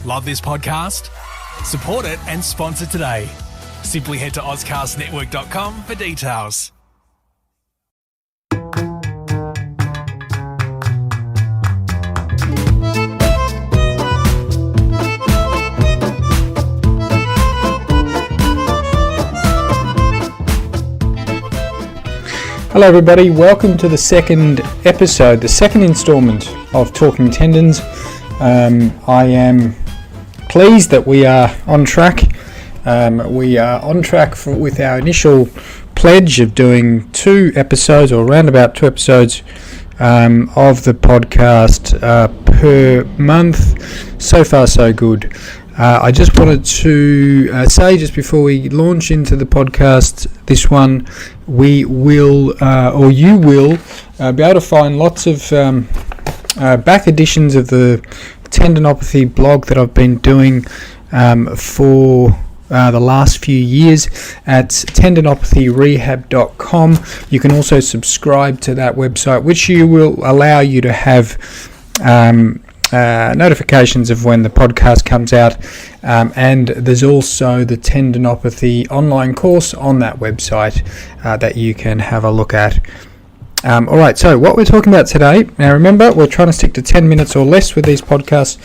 Love this podcast? Support it and sponsor today. Simply head to ozcastnetwork.com for details. Hello everybody, welcome to the second episode, the second installment of Talking Tendons. I am pleased that we are on track. We are on track with our initial pledge of doing 2 episodes, or around about 2 episodes of the podcast per month. So far so good. I just wanted to say, just before we launch into the podcast, this one, we will, or you will, be able to find lots of back editions of the tendinopathy blog that I've been doing for the last few years at tendinopathyrehab.com. You can also subscribe to that website, which will allow you to have notifications of when the podcast comes out, and there's also the tendinopathy online course on that website that you can have a look at. Alright, so what we're talking about today, now remember, we're trying to stick to 10 minutes or less with these podcasts.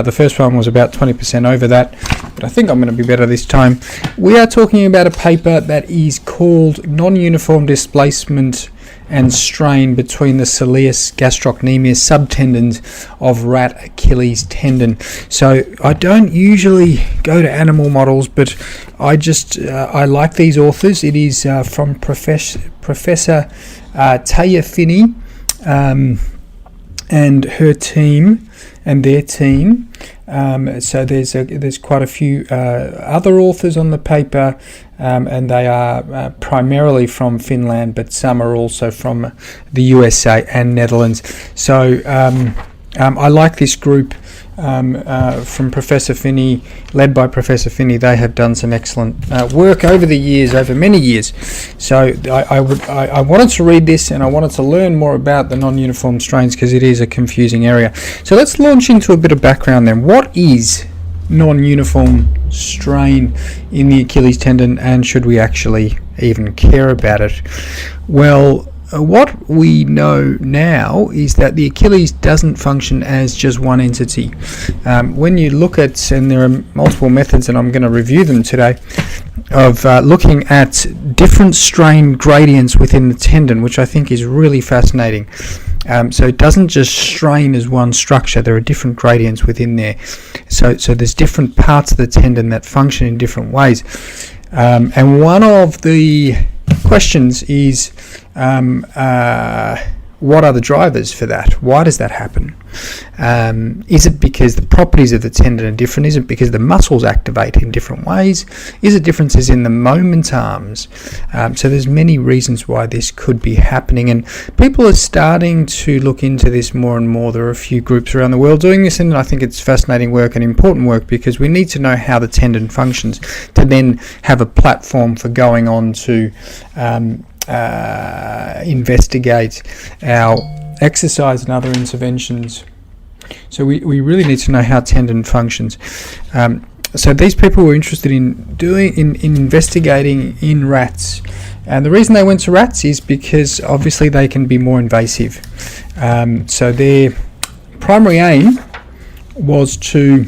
The first one was about 20% over that, but I think I'm going to be better this time. We are talking about a paper that is called Non-uniform Displacement and Strain between the Soleus gastrocnemius subtendons of rat Achilles tendon. So I don't usually go to animal models, but I like these authors. It is from Professor Finni and her team and their team. So there's quite a few other authors on the paper, and they are primarily from Finland, but some are also from the USA and Netherlands. So I like this group from Professor Finni, led by Professor Finni. They have done some excellent work over the years, over many years. So I wanted to read this, and I wanted to learn more about the non-uniform strains, because it is a confusing area. So let's launch into a bit of background then. What is non-uniform strain in the Achilles tendon, and should we actually even care about it? Well, what we know now is that the Achilles doesn't function as just one entity. When you look at, and there are multiple methods, and I'm going to review them today, of looking at different strain gradients within the tendon, which I think is really fascinating. So it doesn't just strain as one structure, there are different gradients within there. So there's different parts of the tendon that function in different ways. And one of the questions is, what are the drivers for that? Why does that happen? Is it because the properties of the tendon are different? Is it because the muscles activate in different ways? Is it differences in the moment arms? So there's many reasons why this could be happening, and people are starting to look into this more and more. There are a few groups around the world doing this, and I think it's fascinating work and important work, because we need to know how the tendon functions to then have a platform for going on to investigate our exercise and other interventions. So we really need to know how tendon functions. So these people were interested in investigating in rats, and the reason they went to rats is because obviously they can be more invasive. So their primary aim was to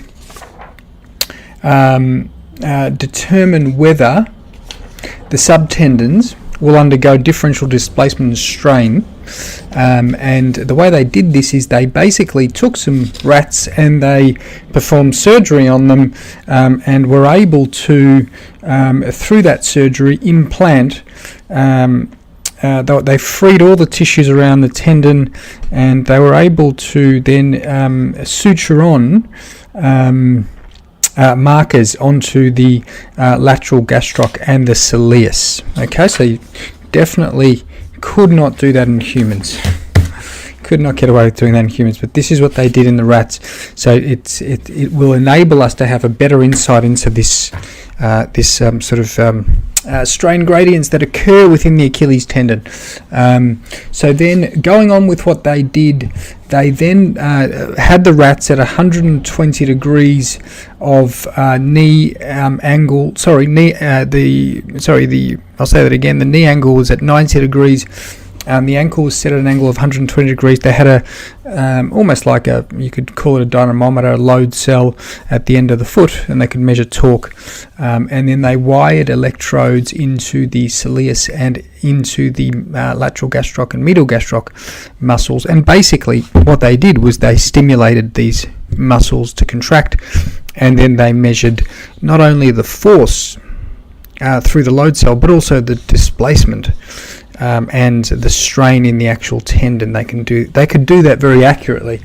determine whether the subtendons will undergo differential displacement and strain, and the way they did this is they basically took some rats and they performed surgery on them, and were able to, through that surgery, implant. They freed all the tissues around the tendon, and they were able to then suture on markers onto the lateral gastroc and the soleus. Okay, so you definitely could not do that in humans. could not get away with doing that in humans, but this is what they did in the rats. So it will enable us to have a better insight into this strain gradients that occur within the Achilles tendon. So then, going on with what they did, they then had the rats at 120 degrees of knee angle. I'll say that again. The knee angle was at 90 degrees. The ankle was set at an angle of 120 degrees. They had a almost like you could call it a dynamometer, a load cell at the end of the foot, and they could measure torque. And then they wired electrodes into the soleus and into the lateral gastroc and medial gastroc muscles. And basically what they did was they stimulated these muscles to contract, and then they measured not only the force through the load cell, but also the displacement. And the strain in the actual tendon. They could do that very accurately.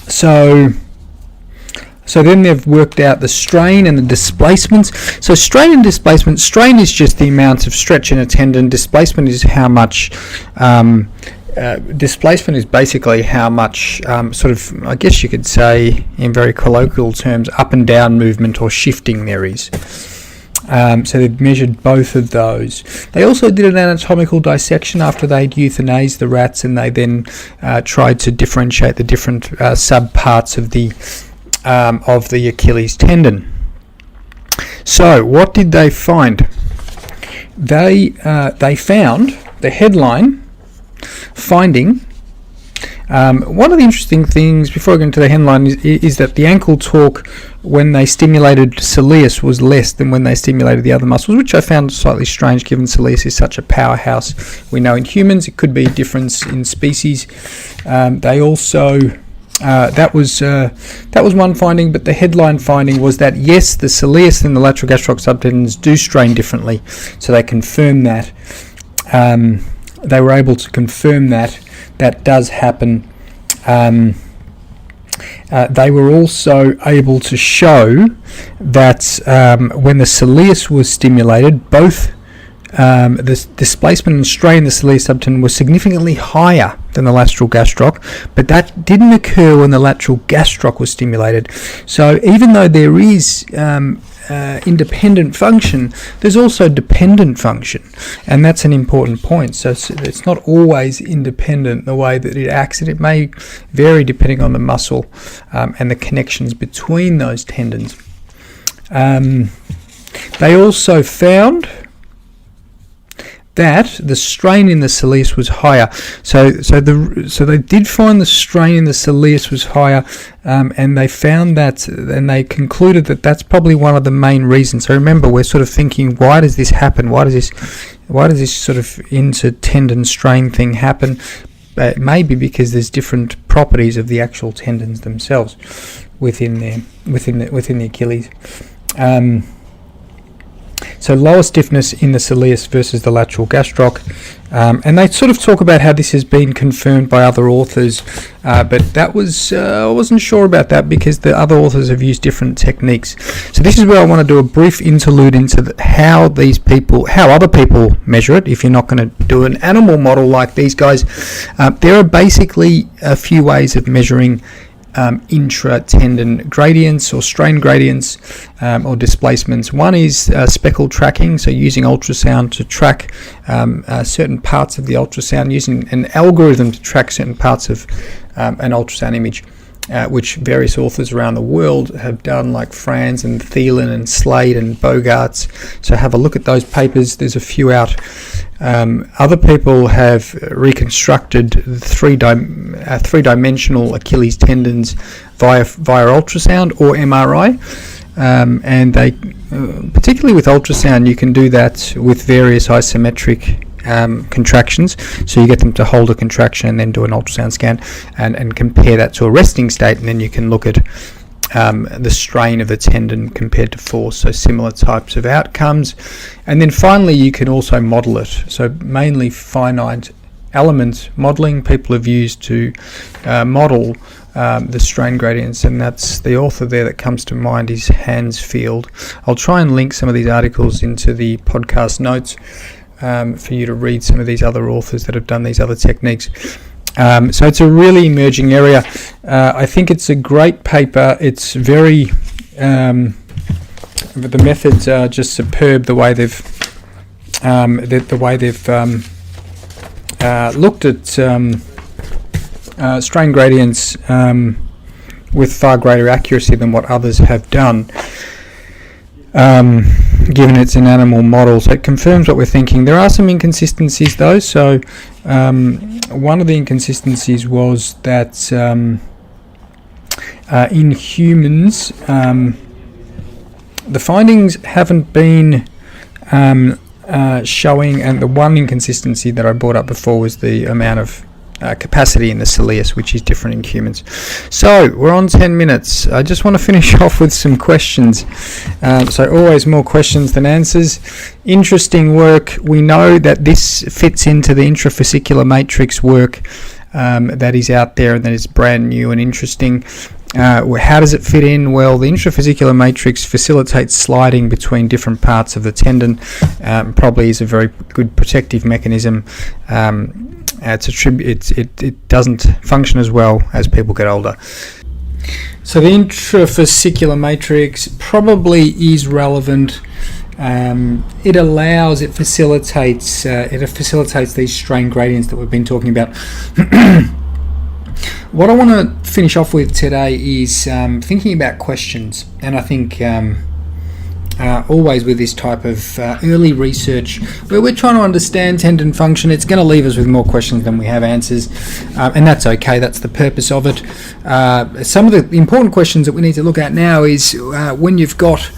So then they've worked out the strain and the displacements. So strain and displacement. Strain is just the amount of stretch in a tendon. Displacement is how much. Displacement is basically how much I guess you could say in very colloquial terms, up and down movement or shifting there is. So they've measured both of those. They also did an anatomical dissection after they'd euthanized the rats, and they then tried to differentiate the different subparts of the Achilles tendon. So what did they find? They found the headline finding. One of the interesting things, before I go into the headline, is that the ankle torque when they stimulated soleus was less than when they stimulated the other muscles, which I found slightly strange given soleus is such a powerhouse. We know in humans it could be a difference in species. They also that was one finding, but the headline finding was that yes, the soleus and the lateral gastroc subtendons do strain differently. So they confirmed that. They were able to confirm that does happen. They were also able to show that when the soleus was stimulated, both the displacement and strain in the soleus subtendon was significantly higher than the lateral gastroc, but that didn't occur when the lateral gastroc was stimulated. So even though there is independent function, there's also dependent function, and that's an important point. So it's not always independent the way that it acts, and it may vary depending on the muscle and the connections between those tendons. They also found that the strain in the soleus was higher. So they did find the strain in the soleus was higher, and they found that, and they concluded that that's probably one of the main reasons. So remember, we're sort of thinking, why does this happen? Why does this sort of inter-tendon strain thing happen? Maybe because there's different properties of the actual tendons themselves within the Achilles. So lower stiffness in the soleus versus the lateral gastroc, and they sort of talk about how this has been confirmed by other authors, but that was I wasn't sure about that because the other authors have used different techniques. So this is where I want to do a brief interlude into how other people measure it. If you're not going to do an animal model like these guys, there are basically a few ways of measuring intra-tendon gradients or strain gradients or displacements. One is speckle tracking, so using ultrasound to track certain parts of the ultrasound, using an algorithm to track certain parts of an ultrasound image, which various authors around the world have done, like Franz and Thielen and Slade and Bogarts. So have a look at those papers. There's a few out. Other people have reconstructed three-dimensional Achilles tendons via ultrasound or MRI, and they, particularly with ultrasound, you can do that with various isometric contractions. So you get them to hold a contraction and then do an ultrasound scan and compare that to a resting state, and then you can look at the strain of the tendon compared to force, so similar types of outcomes. And then finally you can also model it, so mainly finite element modeling people have used to model the strain gradients, and that's the author there that comes to mind is Hansfield. I'll try and link some of these articles into the podcast notes. for you to read some of these other authors that have done these other techniques. So it's a really emerging area. I think it's a great paper. It's very, the methods are just superb. The way they've looked at strain gradients with far greater accuracy than what others have done, given it's an animal model. So it confirms what we're thinking. There are some inconsistencies though. So one of the inconsistencies was that in humans, the findings haven't been showing, and the one inconsistency that I brought up before was the amount of capacity in the cilius, which is different in humans. So we're on 10 minutes. I just want to finish off with some questions. So always more questions than answers. Interesting work. We know that this fits into the intrafascicular matrix work that is out there and that is brand new and interesting. How does it fit in? Well, the intrafascicular matrix facilitates sliding between different parts of the tendon. Probably is a very good protective mechanism. It doesn't function as well as people get older. So the intrafascicular matrix probably is relevant. It facilitates these strain gradients that we've been talking about. What I want to finish off with today is thinking about questions, and I think always with this type of early research where we're trying to understand tendon function, it's going to leave us with more questions than we have answers, and that's okay. That's the purpose of it. Some of the important questions that we need to look at now is when you've got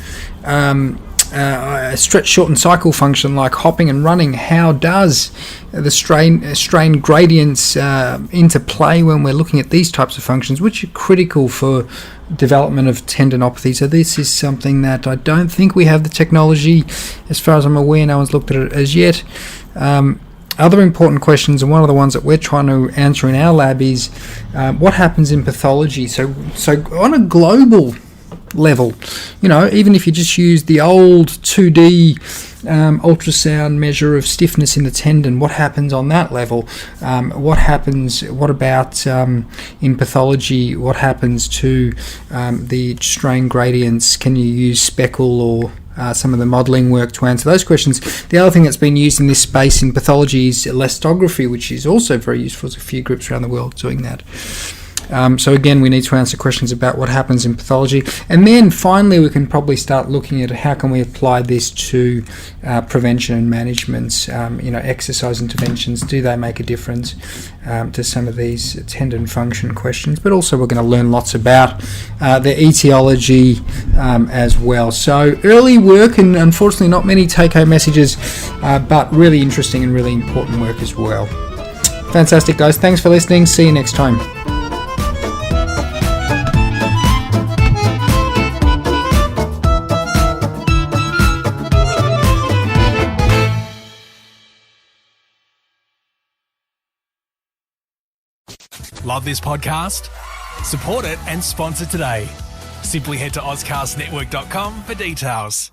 a stretch, shorten cycle function like hopping and running, how does the strain gradients interplay when we're looking at these types of functions, which are critical for development of tendinopathy. So this is something that I don't think we have the technology, as far as I'm aware, no one's looked at it as yet. Other important questions, and one of the ones that we're trying to answer in our lab is what happens in pathology. So on a global level, even if you just use the old 2D ultrasound measure of stiffness in the tendon, what happens on that level? What about in pathology, what happens to the strain gradients? Can you use speckle or some of the modelling work to answer those questions? The other thing that's been used in this space in pathology is elastography, which is also very useful. There's a few groups around the world doing that. So again, we need to answer questions about what happens in pathology, and then finally we can probably start looking at how can we apply this to prevention and management. Exercise interventions, do they make a difference to some of these tendon function questions? But also we're going to learn lots about the etiology as well. So early work, and unfortunately not many take-home messages, but really interesting and really important work as well. Fantastic, guys. Thanks for listening. See you next time. Love this podcast? Support it and sponsor today. Simply head to AuscastNetwork.com for details.